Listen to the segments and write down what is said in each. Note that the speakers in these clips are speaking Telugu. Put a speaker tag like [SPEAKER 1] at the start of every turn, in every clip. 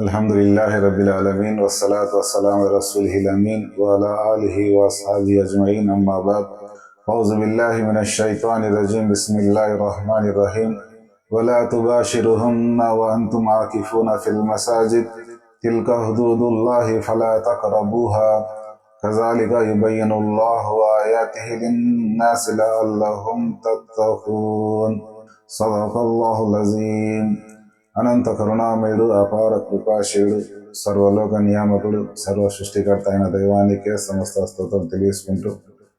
[SPEAKER 1] अल्हम्दुलिल्लाह रब्बिल आलमीन वस्सलातु वस्सलामु अला रसूलिहिल अमीन व अला आलिहि व अस्हाबिहि अजमईन अम्मा बाद औज़ु बिल्लाहि मिनश शैतानिर रजीम बिस्मिल्लाहिर रहमानिर रहीम वला तुबाशिरुहुन्ना व अंतुम आकिफूना फिल मसाजिद तिल्का हुदूदुल्लाहि फला तक़रबूहा कज़ालिका युबय्यिनुल्लाहु आयातिहि लिन्नासि लअल्लहुम तत्तक़ून सदक़ल्लाहुल अज़ीम। అనంత కరుణామయుడు, అపార కృపాశయుడు, సర్వలోక నియామకుడు, సర్వ సృష్టికర్త అయిన దైవానికే సమస్త స్తోత్రం తెలియజేసుకుంటూ,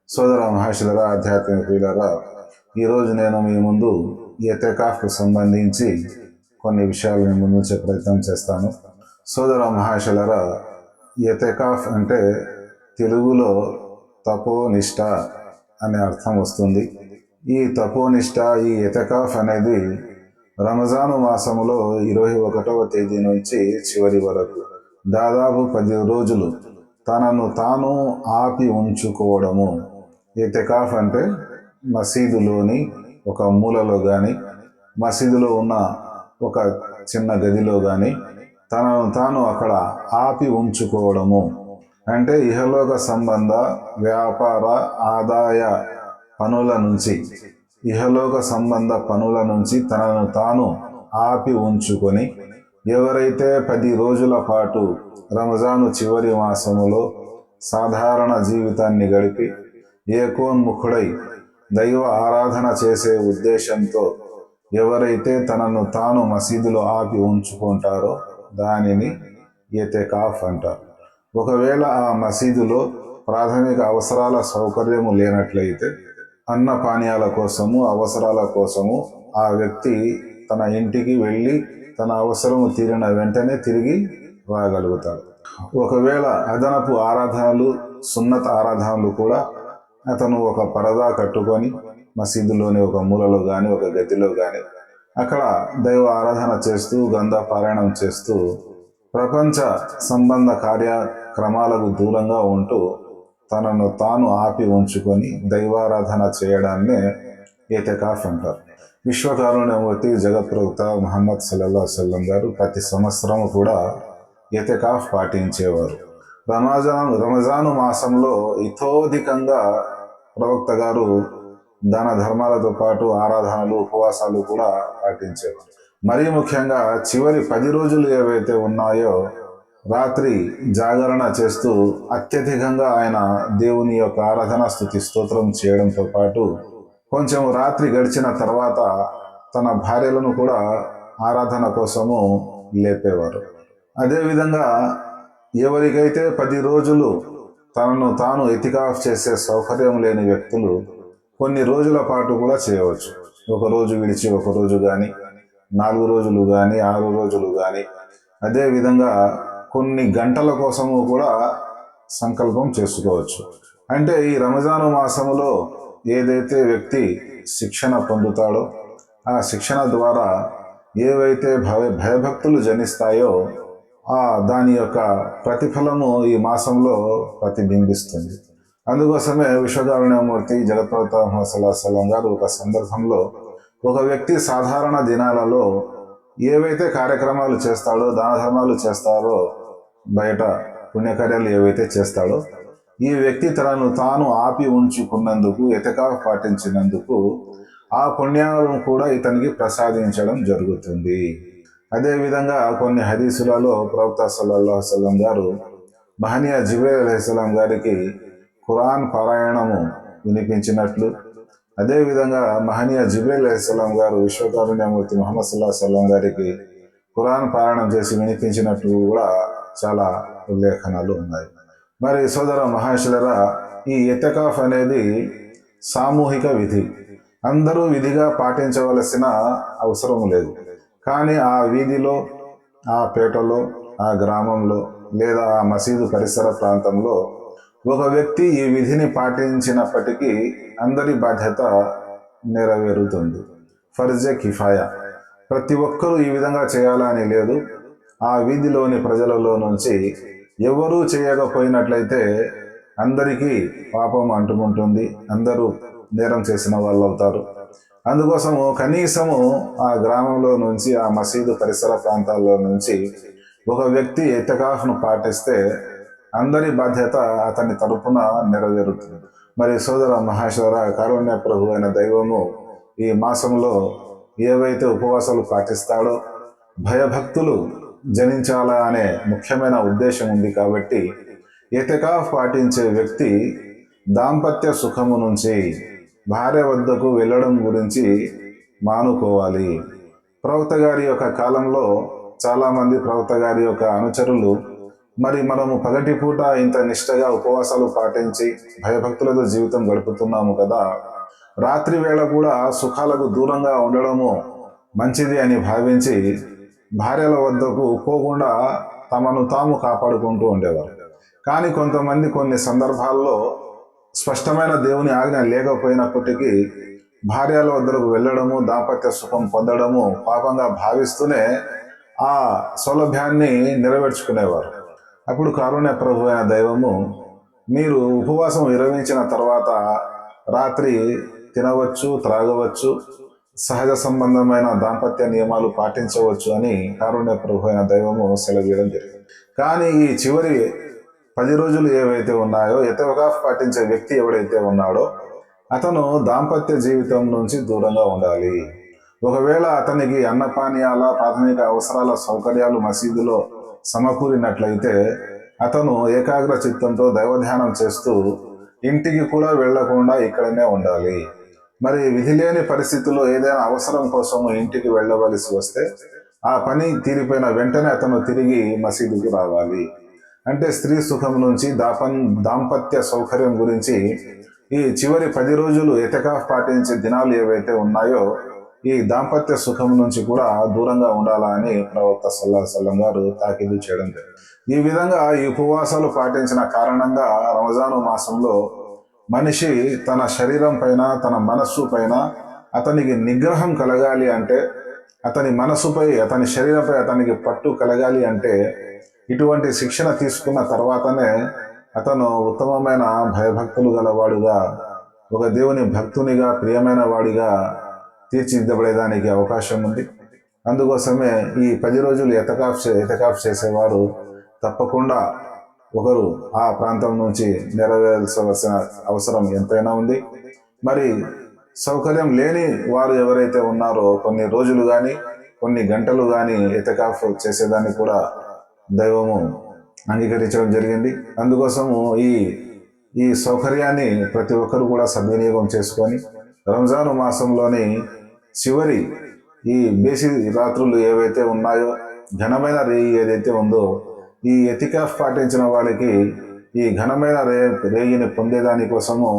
[SPEAKER 1] సోదర మహాశులరా, ఆధ్యాత్మిక ప్రియులరా, ఈరోజు నేను మీ ముందు ఎతెకాఫ్కు సంబంధించి కొన్ని విషయాలు మీ ముందు ఉంచే ప్రయత్నం చేస్తాను. సోదర మహాశులరా, ఎతెకాఫ్ అంటే తెలుగులో తపోనిష్ట అనే అర్థం వస్తుంది. ఈ తపోనిష్ట, ఈ ఎతెకాఫ్ అనేది రమజాను మాసములో 21వ తేదీ నుంచి చివరి వరకు దాదాపు 10 రోజులు తనను తాను ఆపి ఉంచుకోవడము. ఎతెకాఫ్ అంటే మసీదులోని ఒక మూలలో కానీ, మసీదులో ఉన్న ఒక చిన్న గదిలో కానీ తనను తాను అక్కడ ఆపి ఉంచుకోవడము. అంటే ఇహలోక సంబంధ వ్యాపార ఆదాయ పనుల నుంచి, ఇహలోక సంబంధ పనుల నుంచి తనను తాను ఆపి ఉంచుకొని, ఎవరైతే 10 రోజుల పాటు రమజాను చివరి మాసములో సాధారణ జీవితాన్ని గడిపి ఏకోన్ముఖుడై దైవ ఆరాధన చేసే ఉద్దేశంతో ఎవరైతే తనను తాను మసీదులో ఆపి ఉంచుకుంటారో దానిని ఎతెకాఫ్ అంటారు. ఒకవేళ ఆ మసీదులో ప్రాథమిక అవసరాల సౌకర్యము లేనట్లయితే అన్న పానీయాల కోసము, అవసరాల కోసము ఆ వ్యక్తి తన ఇంటికి వెళ్ళి తన అవసరము తీరిన వెంటనే తిరిగి రాగలుగుతాడు. ఒకవేళ అదనపు ఆరాధనలు, సున్నత్ ఆరాధనలు కూడా అతను ఒక పరదా కట్టుకొని మసీదులోని ఒక మూలలో కానీ, ఒక గదిలో కానీ అక్కడ దైవ ఆరాధన చేస్తూ, గంధ పారాయణం చేస్తూ, ప్రపంచ సంబంధ కార్యక్రమాలకు దూరంగా ఉంటూ తనను తాను ఆపి ఉంచుకొని దైవారాధన చేయడాన్నే ఎతెకాఫ్ అంటారు. విశ్వకారుణ్యమూర్తి జగత్ప్రవక్త ముహమ్మద్ సల్లల్లాహు అలైహి వసల్లం గారు ప్రతి సంవత్సరం కూడా ఎతెకాఫ్ పాటించేవారు. రమజాను మాసంలో ఇతోధికంగా ప్రవక్త గారు దాన ధర్మాలతో పాటు ఆరాధనలు, ఉపవాసాలు కూడా పాటించేవారు. మరీ ముఖ్యంగా చివరి 10 రోజులు ఏవైతే ఉన్నాయో రాత్రి జాగరణ చేస్తూ అత్యధికంగా ఆయన దేవుని యొక్క ఆరాధన, స్తుతి, స్తోత్రం చేయడంతో పాటు కొంచెం రాత్రి గడిచిన తర్వాత తన భార్యలను కూడా ఆరాధన కోసము లేపేవారు. అదేవిధంగా ఎవరికైతే 10 రోజులు తనను తాను ఎతికాఫ్ చేసే సౌకర్యం లేని వ్యక్తులు కొన్ని రోజుల పాటు కూడా చేయవచ్చు. ఒక రోజు విడిచి ఒక రోజు కానీ, 4 రోజులు కానీ, 6 రోజులు కానీ, అదేవిధంగా కొన్ని గంటల కోసము కూడా సంకల్పం చేసుకోవచ్చు. అంటే ఈ రమజాను మాసములో ఏదైతే వ్యక్తి శిక్షణ పొందుతాడో ఆ శిక్షణ ద్వారా ఏవైతే భయభక్తులు జనిస్తాయో దాని యొక్క ప్రతిఫలము ఈ మాసంలో ప్రతిబింబిస్తుంది. అందుకోసమే విశ్వకారుణ్యమూర్తి జగత్ప్రవక్త ముహమ్మద్ సల్లల్లాహు అలైహి వసల్లం గారు ఒక సందర్భంలో ఒక వ్యక్తి సాధారణ దినాలలో ఏవైతే కార్యక్రమాలు చేస్తాడో, దాన ధర్మాలు చేస్తారో, బయట పుణ్యకార్యాలు ఏవైతే చేస్తాడో, ఈ వ్యక్తి తనను తాను ఆపి ఉంచుకున్నందుకు, ఎతెకాఫ్ పాటించినందుకు ఆ పుణ్యాలను కూడా ఇతనికి ప్రసాదించడం జరుగుతుంది. అదేవిధంగా కొన్ని హదీసులలో ప్రవక్త సల్లల్లాహు అలైహి వసల్లం గారు మహనీయ జిబ్రీల్ అలైహిస్సలాం గారికి ఖురాన్ పారాయణము వినిపించినట్లు, అదేవిధంగా మహనీయ జిబ్రీల్ అలైహిస్సలాం గారు విశ్వకారుణ్యమూర్తి ముహమ్మద్ సల్లల్లాహు అలైహి వసల్లం గారికి ఖురాన్ పారాయణం చేసి వినిపించినట్లు కూడా చాలా ఉల్లేఖనాలు ఉన్నాయి. మరి సోదర మహాశులరా, ఈ ఎతెకాఫ్ అనేది సామూహిక విధి. అందరూ విధిగా పాటించవలసిన అవసరం లేదు. కానీ ఆ వీధిలో, ఆ పేటలో, ఆ గ్రామంలో లేదా ఆ మసీదు పరిసర ప్రాంతంలో ఒక వ్యక్తి ఈ విధిని పాటించినప్పటికీ అందరి బాధ్యత నెరవేరుతుంది. ఫర్జే కిఫాయా. ప్రతి ఒక్కరూ ఈ విధంగా చేయాలని లేదు. ఆ వీధిలోని ప్రజలలో నుంచి ఎవరూ చేయకపోయినట్లయితే అందరికీ పాపం అంటుకుంటుంది, అందరూ నేరం చేసిన వాళ్ళు అవుతారు. అందుకోసము కనీసము ఆ గ్రామంలో నుంచి, ఆ మసీదు పరిసర ప్రాంతాల్లో నుంచి ఒక వ్యక్తి ఎతకాఫ్ను పాటిస్తే అందరి బాధ్యత అతని తరపున నెరవేరుతుంది. మరి సోదర మహాశోదర, కారుణ్య ప్రభు అయిన దైవము ఈ మాసంలో ఏవైతే ఉపవాసాలు పాటిస్తాడో భయభక్తులు జనించాలా అనే ముఖ్యమైన ఉద్దేశం ఉంది. కాబట్టి ఎతకాఫ్ పాటించే వ్యక్తి దాంపత్య సుఖము నుంచి భార్య వద్దకు వెళ్ళడం గురించి మానుకోవాలి. ప్రవక్త గారి యొక్క కాలంలో చాలామంది ప్రవక్త గారి యొక్క అనుచరులు మరి మనము పగటిపూట ఇంత నిష్టగా ఉపవాసాలు పాటించి భయభక్తులతో జీవితం గడుపుతున్నాము కదా, రాత్రి వేళ కూడా సుఖాలకు దూరంగా ఉండడము మంచిది అని భావించి భార్యల వద్దకు పోకుండా తమను తాము కాపాడుకుంటూ ఉండేవారు. కానీ కొంతమంది కొన్ని సందర్భాల్లో స్పష్టమైన దేవుని ఆజ్ఞ లేకపోయినప్పటికీ భార్యల వద్దకు వెళ్ళడము, దాంపత్య సుఖం పొందడము పాపంగా భావిస్తూనే ఆ సౌలభ్యాన్ని నెరవేర్చుకునేవారు. అప్పుడు కారుణ్య ప్రభు అయిన దైవము, మీరు ఉపవాసం విరమించిన తర్వాత రాత్రి తినవచ్చు, త్రాగవచ్చు, సహజ సంబంధమైన దాంపత్య నియమాలు పాటించవచ్చు అని కారుణ్య ప్రభు అయిన దైవము సెలవీయడం జరిగింది. కానీ ఈ చివరి 10 రోజులు ఏవైతే ఉన్నాయో, ఎతకాఫ్ పాటించే వ్యక్తి ఎవడైతే ఉన్నాడో అతను దాంపత్య జీవితం నుంచి దూరంగా ఉండాలి. ఒకవేళ అతనికి అన్నపానీయాల ప్రాథమిక అవసరాల సౌకర్యాలు మసీదులో సమకూరినట్లయితే అతను ఏకాగ్ర చిత్తంతో దైవధ్యానం చేస్తూ ఇంటికి కూడా వెళ్లకుండా ఇక్కడనే ఉండాలి. మరి విధి లేని పరిస్థితుల్లో ఏదైనా అవసరం కోసం ఇంటికి వెళ్ళవలసి వస్తే ఆ పని తీరిపోయిన వెంటనే అతను తిరిగి మసీదుకు రావాలి. అంటే స్త్రీ సుఖం నుంచి దాంపత్య సౌకర్యం గురించి ఈ చివరి 10 రోజులు ఎతకాఫ్ పాటించే దినాలు ఏవైతే ఉన్నాయో ఈ దాంపత్య సుఖం నుంచి కూడా దూరంగా ఉండాలా అని ప్రవక్త సల్లల్లాహు అలైహి వసల్లం గారు తాకీదు చేయడం జరిగింది. ఈ విధంగా ఈ ఉపవాసాలు పాటించిన కారణంగా రంజాను మాసంలో మనిషి తన శరీరం పైన, తన మనస్సు పైన అతనికి నిగ్రహం కలగాలి అంటే, అతని మనసుపై, అతని శరీరంపై అతనికి పట్టు కలగాలి అంటే ఇటువంటి శిక్షణ తీసుకున్న తర్వాతనే అతను ఉత్తమమైన భయభక్తులు గలవాడుగా, ఒక దేవుని భక్తునిగా, ప్రియమైన వాడిగా తీర్చిదిద్దబడేదానికి అవకాశం ఉంది. అందుకోసమే ఈ 10 రోజులు ఎతకాఫ్ చేసేవారు తప్పకుండా ఒకరు ఆ ప్రాంతం నుంచి నెరవేర్చవలసిన అవసరం ఎంతైనా ఉంది. మరి సౌకర్యం లేని వారు ఎవరైతే ఉన్నారో కొన్ని రోజులు కానీ, కొన్ని గంటలు కానీ ఎతకాఫ్ చేసేదాన్ని కూడా దైవము అంగీకరించడం జరిగింది. అందుకోసము ఈ సౌకర్యాన్ని ప్రతి ఒక్కరు కూడా సద్వినియోగం చేసుకొని రంజాను మాసంలోని చివరి ఈ బేసి రాత్రులు ఏవైతే ఉన్నాయో, ఘనమైన రేయి ఏదైతే ఉందో, ఈ ఎతికాఫ్ పాటించిన వాళ్ళకి ఈ ఘనమైన రేయిని పొందేదాని కోసము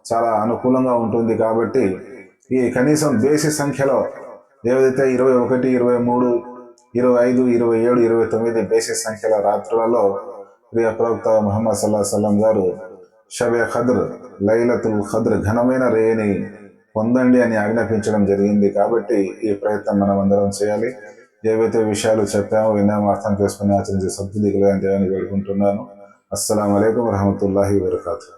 [SPEAKER 1] చాలా అనుకూలంగా ఉంటుంది. కాబట్టి ఈ కనీసం బేసి సంఖ్యలో ఏదైతే 21, 23, 25, 27, 29 బేసి సంఖ్యల రాత్రులలో ప్రియ ప్రవక్త ముహమ్మద్ సల్లల్లాహు అలైహి వసల్లం గారు షబే ఖద్ర్, లైలతుల్ ఖద్ర్ ఘనమైన రేయిని పొందండి అని ఆజ్ఞాపించడం జరిగింది. కాబట్టి ఈ ప్రయత్నం మనం అందరం చేయాలి. ఏవైతే విషయాలు చెప్పామో, విన్నామో అర్థం చేసుకుని ఆచరించే సద్బుద్ధి కలిగిన దేవాన్ని వేడుకుంటున్నాను. అస్సలాము అలైకుం వరహమతుల్లాహి వబరకాతుహు.